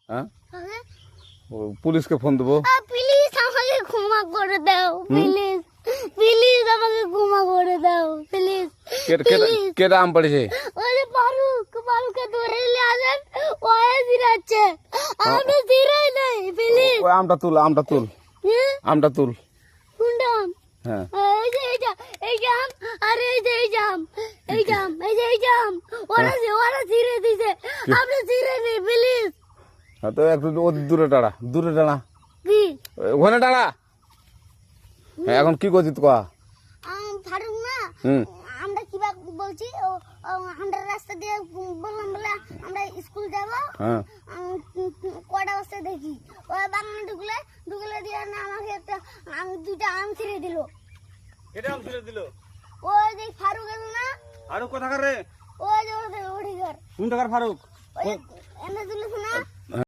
হ্যাঁ পুলিশকে ফোন দেবো। প্লিজ আমাকে ক্ষমা করে দাও, প্লিজ প্লিজ আমাকে ক্ষমা করে দাও প্লিজ। কেটা আম পড়েছে? ওই যে ফারুককে ধরে নিয়ে আসেন, ওই জিরাচ্ছে, আমি জিরাই নাই, প্লিজ। ওই আমটা তুল আমটা তুল কোনটা আম? হ্যাঁ এই যে এই জাম, আর এই যে এই জাম, এই জাম ওরা জিরে দিছে, আপনি জিরে নেই প্লিজ। তো একটু দূরে টাড়া কি ওখানে টাড়া। হ্যাঁ এখন কি করছিস কয়া? ফারুক না, আমরা কিভাবে বলছি, আমরা রাস্তা দিয়ে বললাম বলে আমরা স্কুল যাব, হ্যাঁ কটা বসে দেখি ওই বাগানে ঢুকলে দিয়ে না আমাকে একটা দুইটা আম ছিঁড়ে দিল। এটা আম ছিঁড়ে দিল? ওই যে ফারুক এলো না, ফারুক কোথাকার রে? ওই যে ওঠি ঘর, কোন টাকার ফারুক? ওই এনে দিল না,